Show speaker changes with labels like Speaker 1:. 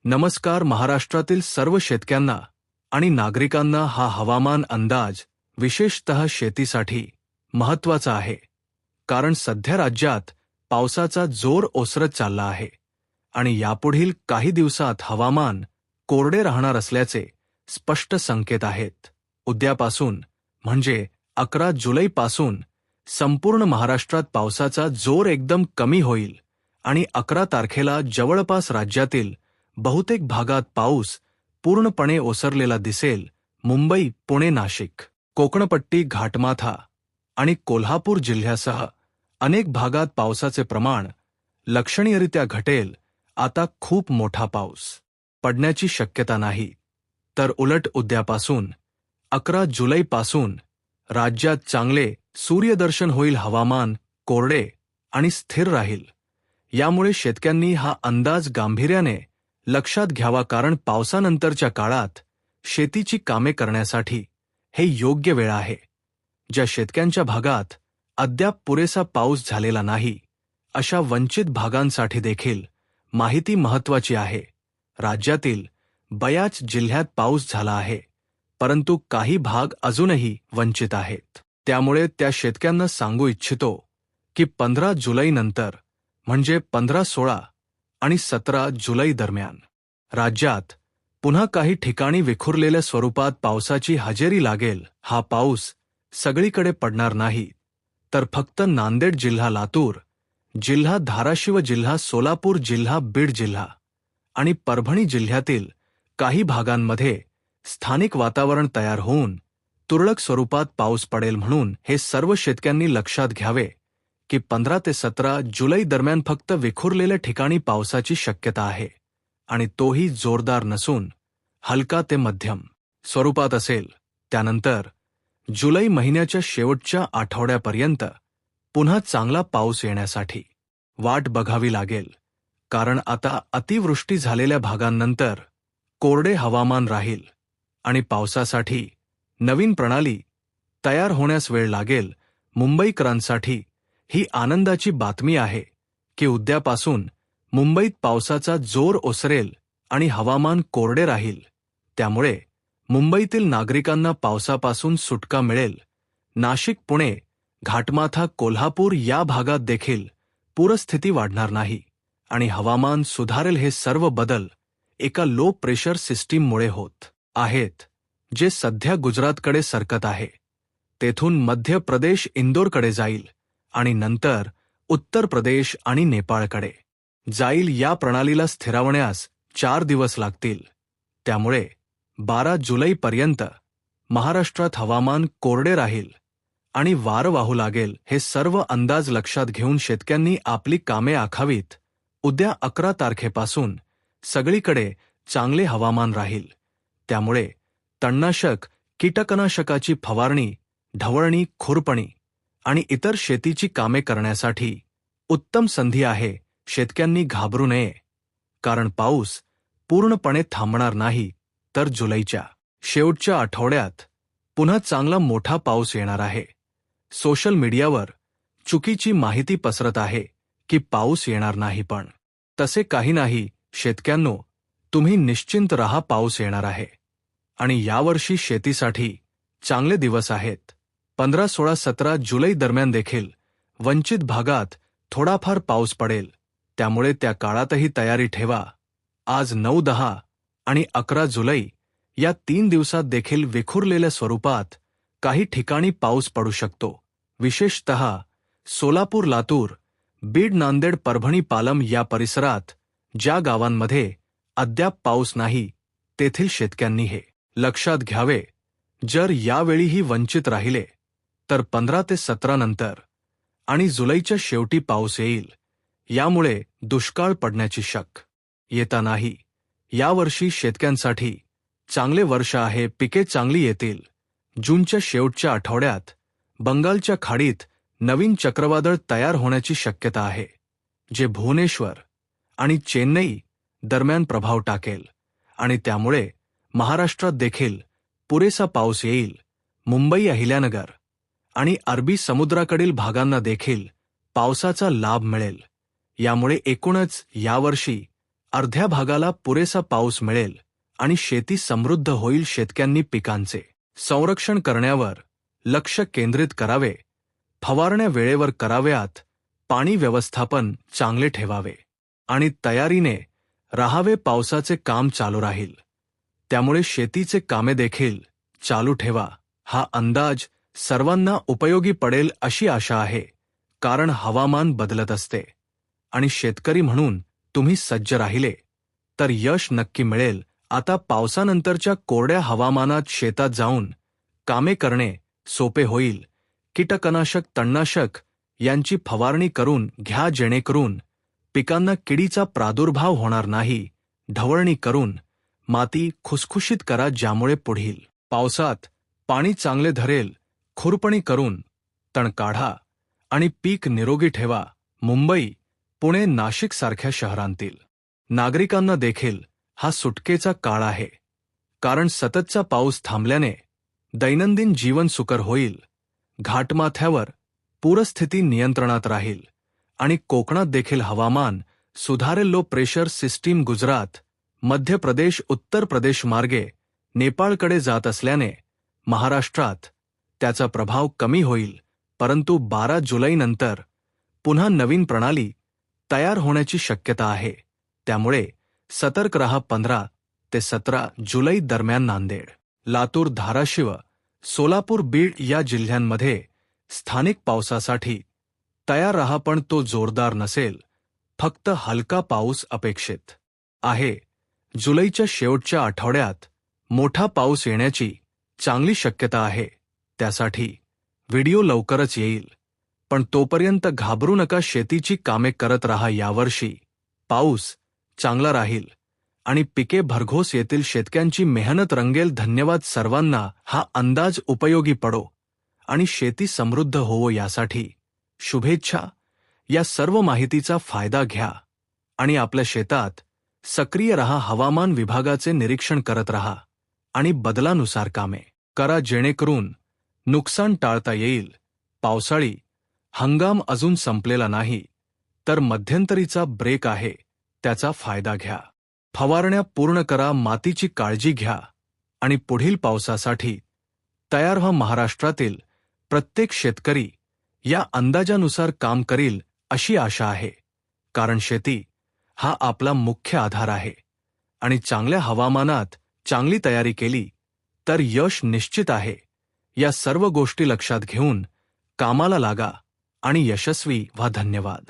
Speaker 1: नमस्कार. महाराष्ट्रातील सर्व शेतकऱ्यांना आणि नागरिकांना हा हवामान अंदाज विशेषतः शेतीसाठी महत्त्वाचा आहे, कारण सध्या राज्यात पावसाचा जोर ओसरत चालला आहे आणि यापुढील काही दिवसात हवामान कोरडे राहणार असल्याचे स्पष्ट संकेत आहेत. उद्यापासून म्हणजे 11 जुलैपासून संपूर्ण महाराष्ट्रात पावसाचा जोर एकदम कमी होईल आणि 11 तारखेला जवळपास राज्यातील बहुतेक भागात पाऊस पूर्णपणे ओसरलेला दिसेल. मुंबई, पुणे, नाशिक, कोकणपट्टी, घाटमाथा आणि कोल्हापूर जिल्ह्यासह अनेक भागात पावसाचे प्रमाण लक्षणीयरित्या घटेल. आता खूप मोठा पाऊस पडण्याची शक्यता नाही, तर उलट उद्यापासून 11 जुलैपासून राज्यात चांगले सूर्यदर्शन होईल. हवामान कोरडे आणि स्थिर राहील. यामुळे शेतकऱ्यांनी हा अंदाज गांभीर्याने लक्षात घ्यावा, कारण पावसानंतरच्या काळात शेतीची कामे करण्यासाठी हे योग्य वेळ आहे. ज्या शेतकऱ्यांच्या भागात अद्याप पुरेसा पाऊस झालेला नाही, अशा वंचित भागांसाठी देखील माहिती महत्त्वाची आहे. राज्यातील बऱ्याच जिल्ह्यात पाऊस झाला आहे, परंतु काही भाग अजूनही वंचित आहेत. त्यामुळे त्या शेतकऱ्यांना सांगू इच्छितो की 15 जुलैनंतर म्हणजे 15, 16 आणि 17 जुलै दरम्यान राज्यात पुन्हा काही ठिकाणी विखुरलेल्या स्वरूपात पावसाची हजेरी लागेल. हा पाऊस सगळीकडे पडणार नाही, तर फक्त नांदेड जिल्हा, लातूर जिल्हा, धाराशिव जिल्हा, सोलापूर जिल्हा, बीड जिल्हा आणि परभणी जिल्ह्यातील काही भागांमध्ये स्थानिक वातावरण तयार होऊन तुरळक स्वरूपात पाऊस पडेल. म्हणून हे सर्व शेतकऱ्यांनी लक्षात घ्यावे की 15 ते 17 जुलै दरम्यान फक्त विखुरलेल्या ठिकाणी पावसाची शक्यता आहे आणि तोही जोरदार नसून हलका ते मध्यम स्वरूपात असेल. त्यानंतर जुलै महिन्याच्या शेवटच्या आठवड्यापर्यंत पुन्हा चांगला पाऊस येण्यासाठी वाट बघावी लागेल, कारण आता अतिवृष्टी झालेल्या भागांनंतर कोरडे हवामान राहील आणि पावसासाठी नवीन प्रणाली तयार होण्यास वेळ लागेल. मुंबईकरांसाठी ही आनंदाची बातमी आहे की उद्यापासून मुंबईत पावसाचा जोर ओसरेल आणि हवामान कोरडे राहील. त्यामुळे मुंबईतील नागरिकांना पावसापासून सुटका मिळेल. नाशिक, पुणे, घाटमाथा, कोल्हापूर या भागात देखील पूरस्थिती वाढणार नाही आणि हवामान सुधारेल. हे सर्व बदल एका लो प्रेशर सिस्टीममुळे होत आहेत, जे सध्या गुजरातकडे सरकत आहे, तेथून मध्य प्रदेश, इंदोरकडे जाईल आणि नंतर उत्तर प्रदेश आणि नेपाळकडे जाईल. या प्रणालीला स्थिरावण्यास 4 दिवस लागतील. त्यामुळे 12 जुलैपर्यंत महाराष्ट्रात हवामान कोरडे राहील आणि वारं वाहू लागेल. हे सर्व अंदाज लक्षात घेऊन शेतकऱ्यांनी आपली कामे आखावीत. उद्या 11 तारखेपासून सगळीकडे चांगले हवामान राहील. त्यामुळे तणनाशक, कीटकनाशकाची फवारणी, ढवळणी, खुरपणी आणि इतर शेतीची कामे करण्यासाठी उत्तम संधी आहे. शेतकऱ्यांनी घाबरू नये, कारण पाऊस पूर्णपणे थांबणार नाही, तर जुलैच्या शेवटच्या आठवड्यात पुन्हा चांगला मोठा पाऊस येणार आहे. सोशल मीडियावर चुकीची माहिती पसरत आहे की पाऊस येणार नाही, पण तसे काही नाही. शेतकऱ्यांनो, तुम्ही निश्चिंत राहा, पाऊस येणार आहे आणि यावर्षी शेतीसाठी चांगले दिवस आहेत. 15, 16, 17 जुलै दरम्यान देखील वंचित भागात थोडाफार पाऊस पडेल. त्यामुळे त्या काळातही तयारी ठेवा. आज 9, 10 आणि 11 जुलै या 3 दिवसात देखील विखुरलेल्या स्वरूपात काही ठिकाणी पाऊस पडू शकतो. विशेषतः सोलापूर, लातूर, बीड, नांदेड, परभणी, पालम या परिसरात ज्या गावांमध्ये अद्याप पाऊस नाही, तेथील शेतकऱ्यांनी हे लक्षात घ्यावे. जर यावेळीही वंचित राहिले तर 15 ते 17 नंतर आणि जुलैच्या शेवटी पाऊस येईल. यामुळे दुष्काळ पडण्याची शक्यता नाही. यावर्षी शेतकऱ्यांसाठी चांगले वर्ष आहे. पिके चांगली येतील. जूनच्या शेवटच्या आठवड्यात बंगालच्या खाडीत नवीन चक्रवादळ तयार होण्याची शक्यता आहे, जे भुवनेश्वर आणि चेन्नई दरम्यान प्रभाव टाकेल आणि त्यामुळे महाराष्ट्रात देखील पुरेसा पाऊस येईल. मुंबई, अहिल्यानगर आणि अरबी समुद्राकडील भागांना देखील पावसाचा लाभ मिळेल. यामुळे एकूणच यावर्षी अर्ध्या भागाला पुरेसा पाऊस मिळेल आणि शेती समृद्ध होईल. शेतकऱ्यांनी पिकांचे संरक्षण करण्यावर लक्ष केंद्रित करावे, फवारण्या वेळेवर कराव्यात, पाणी व्यवस्थापन चांगले ठेवावे आणि तयारीने राहावे. पावसाचे काम चालू राहील, त्यामुळे शेतीचे कामे देखील चालू ठेवा. हा अंदाज सर्वांना उपयोगी पडेल अशी आशा आहे, कारण हवामान बदलत असते आणि शेतकरी म्हणून तुम्ही सज्ज राहिले तर यश नक्की मिळेल. आता पावसानंतरच्या कोरड्या हवामानात शेतात जाऊन कामे करणे सोपे होईल. कीटकनाशक, तणनाशक यांची फवारणी करून घ्या, जेणेकरून पिकांना किडीचा प्रादुर्भाव होणार नाही. ढवळणी करून माती खुसखुशीत करा, ज्यामुळे पुढील पावसात पाणी चांगले धरेल. खुरपणी करून तण काढा आणि पीक निरोगी ठेवा. मुंबई, पुणे, नाशिक सारख्या शहरांतील नागरिकांना देखील हा सुटकेचा काळ आहे, कारण सततचा पाऊस थांबल्याने दैनंदिन जीवन सुकर होईल. घाटमाथ्यावर पूरस्थिती नियंत्रणात राहील आणि कोकणात देखील हवामान सुधारेल. Low pressure system Gujarat, Madhya Pradesh, Uttar Pradesh मार्गे नेपाळकडे जात असल्याने महाराष्ट्रात त्याचा प्रभाव कमी होईल, परंतु 12 जुलैनंतर पुन्हा नवीन प्रणाली तयार होण्याची शक्यता आहे. त्यामुळे सतर्क रहा. 15 ते 17 जुलै दरम्यान नांदेड, लातूर, धाराशिव, सोलापूर, बीड या जिल्ह्यांमध्ये स्थानिक पावसासाठी तयार रहा, पण तो जोरदार नसेल. फक्त हलका पाऊस अपेक्षित आहे. जुलैच्या शेवटच्या आठवड्यात मोठा पाऊस येण्याची चांगली शक्यता आहे, त्यासाठी व्हिडिओ लवकरच येईल. पण तोपर्यंत घाबरू नका, शेतीची कामे करत रहा. यावर्षी पाऊस चांगला राहील आणि पिके भरघोस येतील. शेतकऱ्यांची मेहनत रंगेल. धन्यवाद सर्वांना. हा अंदाज उपयोगी पडो आणि शेती समृद्ध होवो यासाठी शुभेच्छा. या सर्व माहितीचा फायदा घ्या आणि आपल्या शेतात सक्रिय रहा. हवामान विभागाचे निरीक्षण करत रहा आणि बदलानुसार कामे करा, जेणेकरून नुकसान टाळता येईल. पावसाळी हंगाम अजून संपलेला नाही, तर मध्यंतरीचा ब्रेक आहे, त्याचा फायदा घ्या. फवारण्या पूर्ण करा, मातीची काळजी घ्या आणि पुढील पावसासाठी तयार व्हा. महाराष्ट्रातील प्रत्येक शेतकरी या अंदाजानुसार काम करील अशी आशा आहे, कारण शेती हा आपला मुख्य आधार आहे आणि चांगल्या हवामानात चांगली तयारी केली तर यश निश्चित आहे. या सर्व गोष्टी लक्षात घेऊन कामाला लागा आणि यशस्वी व्हा. धन्यवाद.